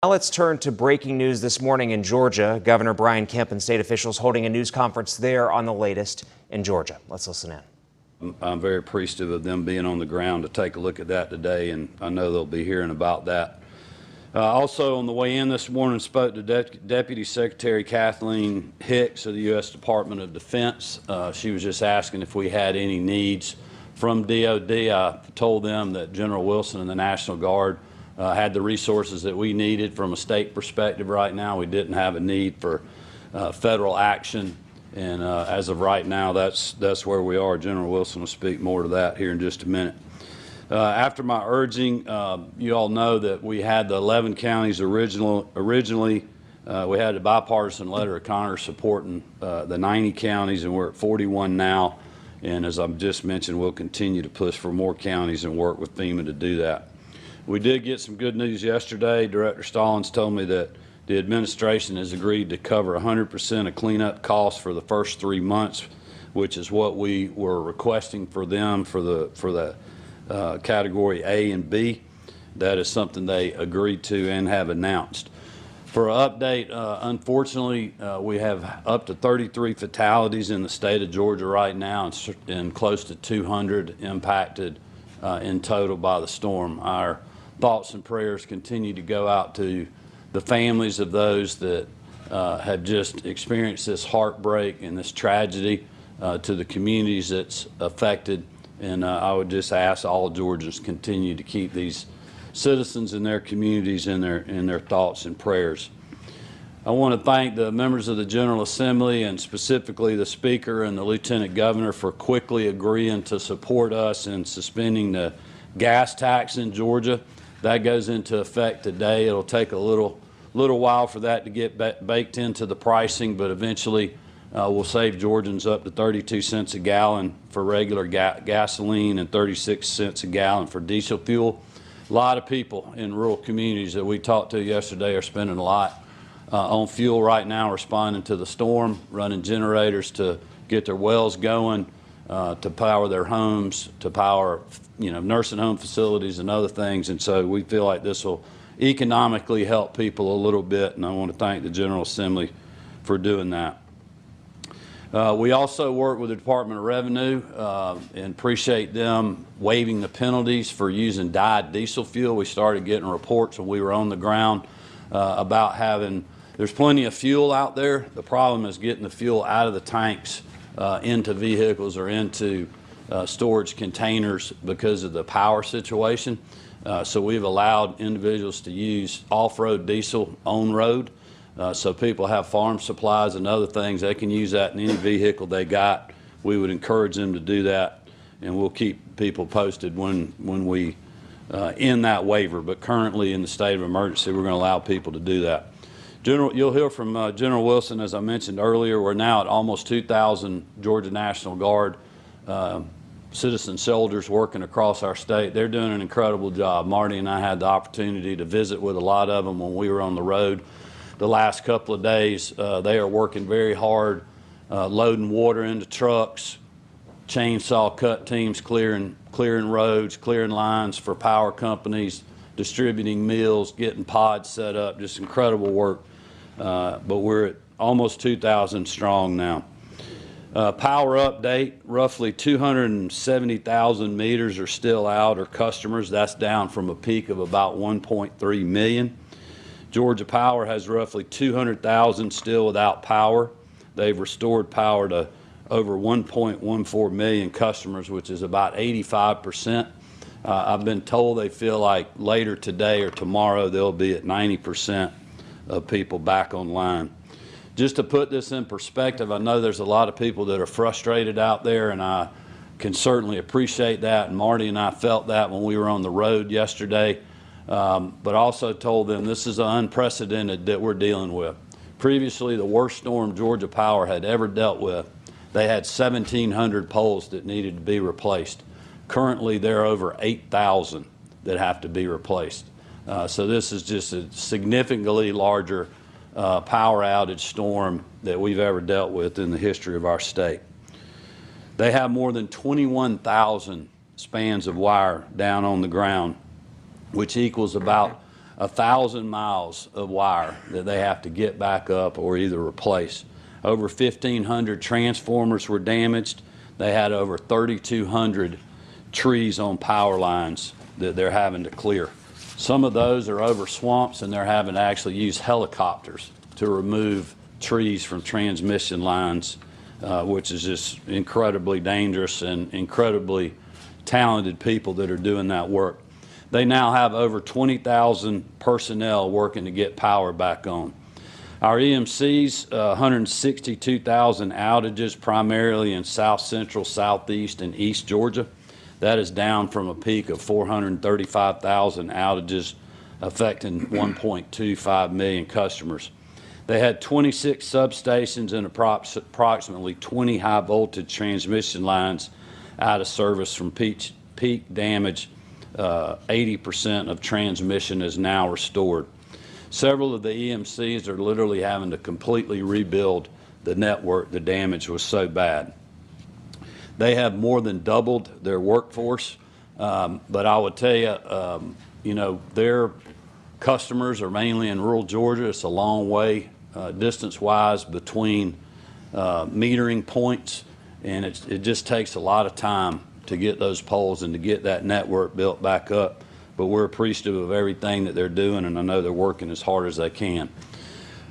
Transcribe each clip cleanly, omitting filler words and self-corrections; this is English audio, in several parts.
Now let's turn to breaking news this morning in Georgia. Governor Brian Kemp and state officials holding a news conference there on the latest in Georgia. Let's listen in. I'm very appreciative of them being on the ground to take a look at that today, and I know they'll be hearing about that. Also on the way in this morning, spoke to Deputy Secretary Kathleen Hicks of the U.S. Department of Defense. She was just asking if we had any needs from DOD. I told them that General Wilson and the National Guard had the resources that we needed from a state perspective right now. We didn't have a need for federal action, and as of right now, that's where we are. General Wilson will speak more to that here in just a minute. After my urging, you all know that we had the 11 counties originally. We had a bipartisan letter of Congress supporting the 90 counties, and we're at 41 now. And as I've just mentioned, we'll continue to push for more counties and work with FEMA to do that. We did get some good news yesterday. Director Stallings told me that the administration has agreed to cover 100% of cleanup costs for the first 3 months, which is what we were requesting for them for the category A and B. That is something they agreed to and have announced. For an update, unfortunately, we have up to 33 fatalities in the state of Georgia right now, and close to 200 impacted in total by the storm. Our thoughts and prayers continue to go out to the families of those that have just experienced this heartbreak and this tragedy, to the communities that's affected. And I would just ask all Georgians continue to keep these citizens and their communities in their thoughts and prayers. I want to thank the members of the General Assembly, and specifically the Speaker and the Lieutenant Governor, for quickly agreeing to support us in suspending the gas tax in Georgia. That goes into effect today. It'll take a little while for that to get baked into the pricing, but eventually we'll save Georgians up to 32 cents a gallon for regular gasoline and 36 cents a gallon for diesel fuel. A lot of people in rural communities that we talked to yesterday are spending a lot on fuel right now, responding to the storm, running generators to get their wells going, to power their homes, to power nursing home facilities and other things. And so we feel like this will economically help people a little bit, and I want to thank the General Assembly for doing that. We also work with the Department of Revenue and appreciate them waiving the penalties for using dyed diesel fuel. We started getting reports when we were on the ground about there's plenty of fuel out there. The problem is getting the fuel out of the tanks into vehicles or into storage containers because of the power situation. So we've allowed individuals to use off-road diesel on road. So people have farm supplies and other things, they can use that in any vehicle they got. We would encourage them to do that, and we'll keep people posted when we end that waiver. But currently in the state of emergency, we're going to allow people to do that. You'll hear from General Wilson, as I mentioned earlier. We're now at almost 2,000 Georgia National Guard citizen soldiers working across our state. They're doing an incredible job. Marty and I had the opportunity to visit with a lot of them when we were on the road the last couple of days. They are working very hard, loading water into trucks, chainsaw cut teams clearing roads, clearing lines for power companies, distributing meals, getting pods set up. Just incredible work. But we're at almost 2,000 strong now. Power update, roughly 270,000 meters are still out, or customers. That's down from a peak of about 1.3 million. Georgia Power has roughly 200,000 still without power. They've restored power to over 1.14 million customers, which is about 85%. I've been told they feel like later today or tomorrow they'll be at 90% of people back online. Just to put this in perspective, I know there's a lot of people that are frustrated out there, and I can certainly appreciate that, and Marty and I felt that when we were on the road yesterday, but also told them this is unprecedented that we're dealing with. Previously, the worst storm Georgia Power had ever dealt with, they had 1,700 poles that needed to be replaced. Currently, there are over 8,000 that have to be replaced. So this is just a significantly larger power outage storm that we've ever dealt with in the history of our state. They have more than 21,000 spans of wire down on the ground, which equals about 1,000 miles of wire that they have to get back up or either replace. Over 1,500 transformers were damaged. They had over 3,200 trees on power lines that they're having to clear. Some of those are over swamps, and they're having to actually use helicopters to remove trees from transmission lines, which is just incredibly dangerous, and incredibly talented people that are doing that work. They now have over 20,000 personnel working to get power back on. Our EMCs, 162,000 outages, primarily in South Central, Southeast, and East Georgia. That is down from a peak of 435,000 outages, affecting 1.25 million customers. They had 26 substations and approximately 20 high voltage transmission lines out of service from peak damage. 80% of transmission is now restored. Several of the EMCs are literally having to completely rebuild the network. The damage was so bad. They have more than doubled their workforce, but I would tell you, their customers are mainly in rural Georgia. It's a long way distance-wise between metering points, and it just takes a lot of time to get those poles and to get that network built back up. But we're appreciative of everything that they're doing, and I know they're working as hard as they can.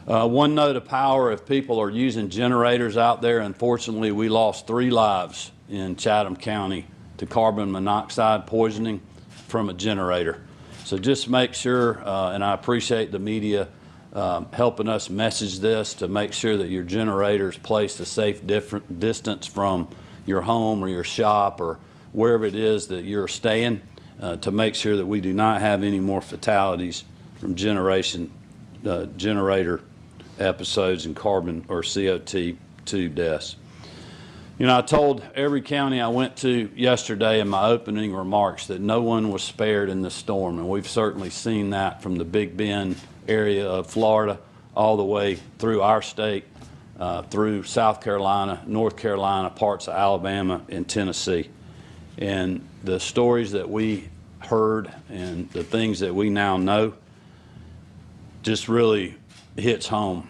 One note of power, if people are using generators out there, unfortunately we lost 3 lives in Chatham County to carbon monoxide poisoning from a generator. So just make sure, and I appreciate the media helping us message this, to make sure that your generator is placed a safe distance from your home or your shop or wherever it is that you're staying, to make sure that we do not have any more fatalities from generator episodes and carbon or CO2 deaths. I told every county I went to yesterday in my opening remarks that no one was spared in the storm, and we've certainly seen that from the Big Bend area of Florida all the way through our state, through South Carolina, North Carolina, parts of Alabama, and Tennessee. And the stories that we heard and the things that we now know just really hits home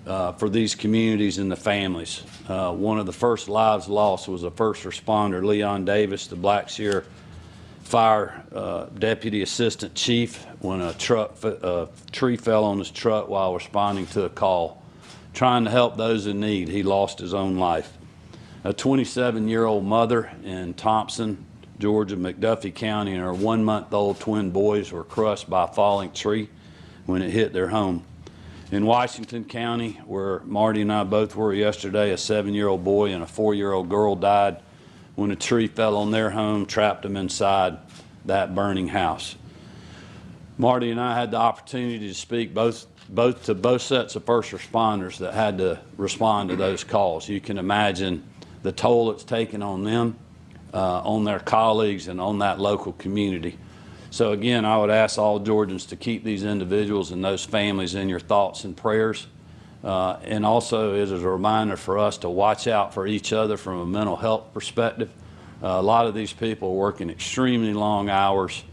for these communities and the families. One of the first lives lost was a first responder, Leon Davis, the Blackshear Fire Deputy Assistant Chief, when a tree fell on his truck while responding to a call. Trying to help those in need, he lost his own life. A 27-year-old mother in Thompson, Georgia, McDuffie County, and her 1-month-old twin boys were crushed by a falling tree when it hit their home. In Washington County, where Marty and I both were yesterday, a 7-year-old boy and a 4-year-old girl died when a tree fell on their home, trapped them inside that burning house. Marty and I had the opportunity to speak to both sets of first responders that had to respond to those calls. You can imagine the toll it's taken on them, on their colleagues, and on that local community. So again, I would ask all Georgians to keep these individuals and those families in your thoughts and prayers. And also, it is a reminder for us to watch out for each other from a mental health perspective. A lot of these people are working extremely long hours,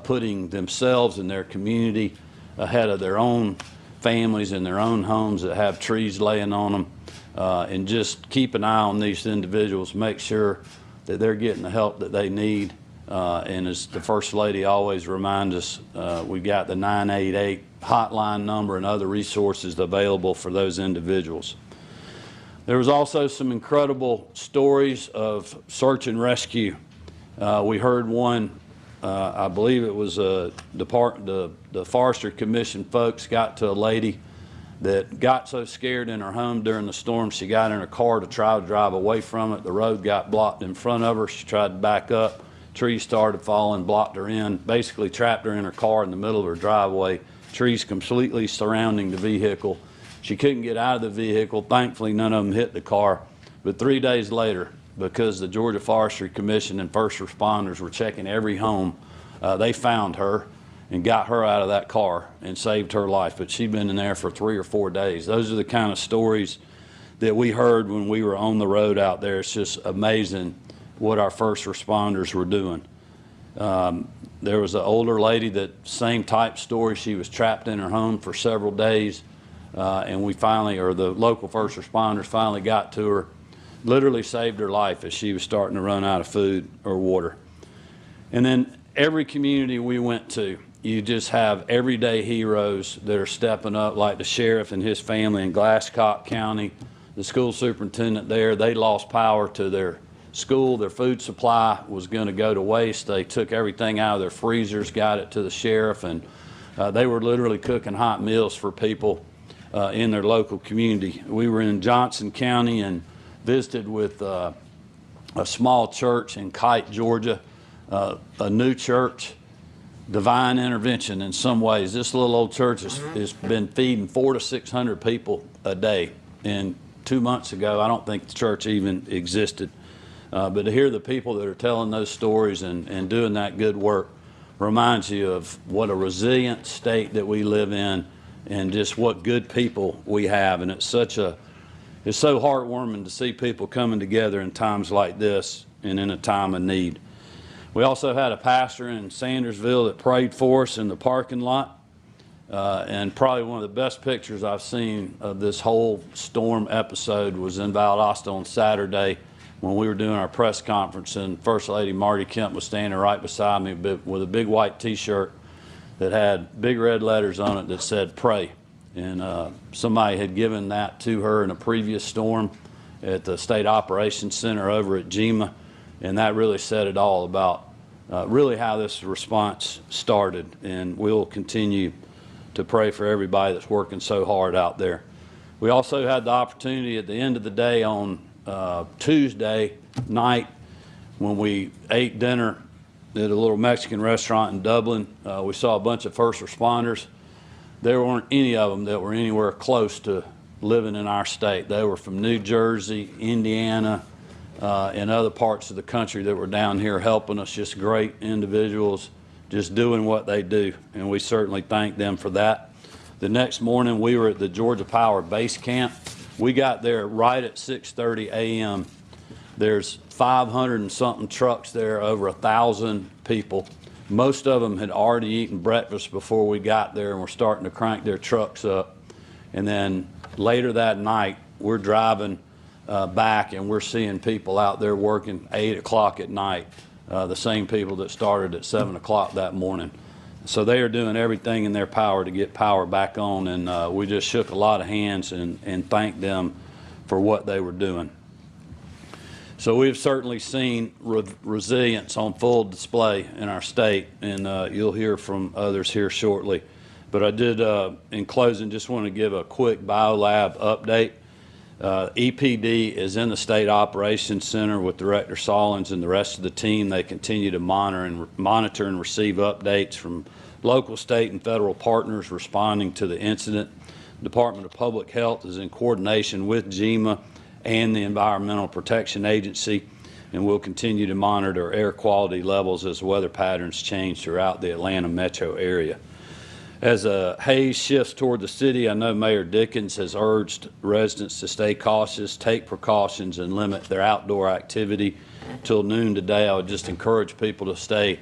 putting themselves and their community ahead of their own families and their own homes that have trees laying on them. And just keep an eye on these individuals, make sure that they're getting the help that they need. And as the First Lady always reminds us, we've got the 988 hotline number and other resources available for those individuals. There was also some incredible stories of search and rescue. We heard one, I believe it was the Forestry Commission folks got to a lady that got so scared in her home during the storm, she got in her car to try to drive away from it. The road got blocked in front of her. She tried to back up. Trees started falling, blocked her in, basically trapped her in her car in the middle of her driveway. Trees completely surrounding the vehicle. She couldn't get out of the vehicle. Thankfully, none of them hit the car. But 3 days later, because the Georgia Forestry Commission and first responders were checking every home, they found her and got her out of that car and saved her life. But she'd been in there for 3 or 4 days. Those are the kind of stories that we heard when we were on the road out there. It's just amazing what our first responders were doing. There was an older lady that same type story. She was trapped in her home for several days, and we finally, or the local first responders finally got to her, literally saved her life as she was starting to run out of food or water. And then every community we went to, you just have everyday heroes that are stepping up, like the sheriff and his family in Glasscock County, the school superintendent there. They lost power to their school. Their food supply was going to go to waste. They took everything out of their freezers, got it to the sheriff, and they were literally cooking hot meals for people in their local community. We were in Johnson County and visited with a small church in Kite, Georgia, a new church. Divine intervention in some ways. This little old church has been feeding 400 to 600 people a day. And 2 months ago, I don't think the church even existed. But to hear the people that are telling those stories and doing that good work reminds you of what a resilient state that we live in and just what good people we have. And it's so heartwarming to see people coming together in times like this and in a time of need. We also had a pastor in Sandersville that prayed for us in the parking lot. And probably one of the best pictures I've seen of this whole storm episode was in Valdosta on Saturday when we were doing our press conference, and First Lady Marty Kemp was standing right beside me with a big white T-shirt that had big red letters on it that said pray. And somebody had given that to her in a previous storm at the State Operations Center over at GEMA. And that really said it all about really how this response started. And we'll continue to pray for everybody that's working so hard out there. We also had the opportunity at the end of the day on Tuesday night when we ate dinner at a little Mexican restaurant in Dublin. We saw a bunch of first responders. There weren't any of them that were anywhere close to living in our state. They were from New Jersey, Indiana, and other parts of the country that were down here helping us, just great individuals, just doing what they do, and we certainly thank them for that. The next morning, we were at the Georgia Power Base Camp. We got there right at 6:30 a.m. There's 500 and something trucks there, over 1,000 people. Most of them had already eaten breakfast before we got there and were starting to crank their trucks up. And then later that night, we're driving back and we're seeing people out there working 8 o'clock at night, the same people that started at 7 o'clock that morning. So they are doing everything in their power to get power back on, and we just shook a lot of hands and thanked them for what they were doing. So we've certainly seen resilience on full display in our state, and you'll hear from others here shortly. But I did, in closing, just want to give a quick BioLab update. EPD is in the State Operations Center with Director Sollins and the rest of the team. They continue to monitor and receive updates from local, state, and federal partners responding to the incident. The Department of Public Health is in coordination with GEMA and the Environmental Protection Agency, and we'll continue to monitor air quality levels as weather patterns change throughout the Atlanta metro area. As haze shifts toward the city, I know Mayor Dickens has urged residents to stay cautious, take precautions, and limit their outdoor activity till noon today. I would just encourage people to stay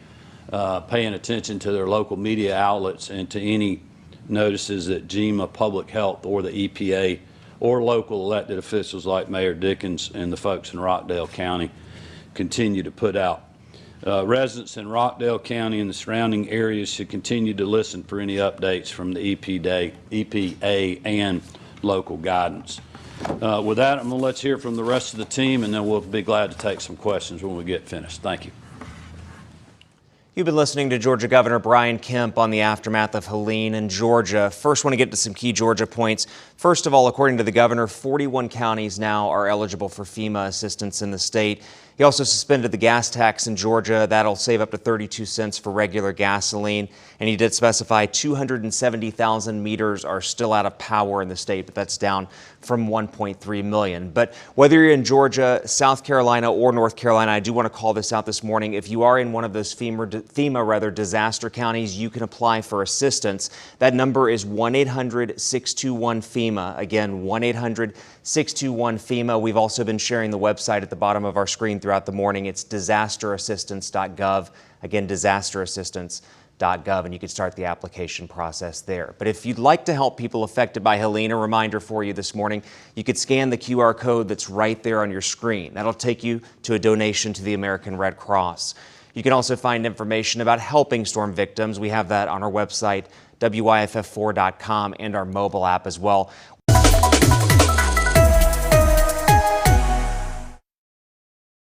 paying attention to their local media outlets and to any notices that GEMA, Public Health, or the EPA, or local elected officials like Mayor Dickens and the folks in Rockdale County continue to put out. Residents in Rockdale County and the surrounding areas should continue to listen for any updates from the EPA and local guidance. With that, let's hear from the rest of the team, and then we'll be glad to take some questions when we get finished. Thank you. You've been listening to Georgia Governor Brian Kemp on the aftermath of Helene in Georgia. First, want to get to some key Georgia points. First of all, according to the governor, 41 counties now are eligible for FEMA assistance in the state. He also suspended the gas tax in Georgia. That'll save up to 32 cents for regular gasoline. And he did specify 270,000 meters are still out of power in the state, but that's down from 1.3 million. But whether you're in Georgia, South Carolina, or North Carolina, I do want to call this out this morning. If you are in one of those FEMA FEMA disaster counties, you can apply for assistance. That number is 1-800-621-FEMA. Again, 1-800-621-FEMA. We've also been sharing the website at the bottom of our screen throughout the morning. It's disasterassistance.gov. Again, disasterassistance.gov, and you can start the application process there. But if you'd like to help people affected by Helene, a reminder for you this morning, you could scan the QR code that's right there on your screen. That'll take you to a donation to the American Red Cross. You can also find information about helping storm victims. We have that on our website, WYFF4.com, and our mobile app as well.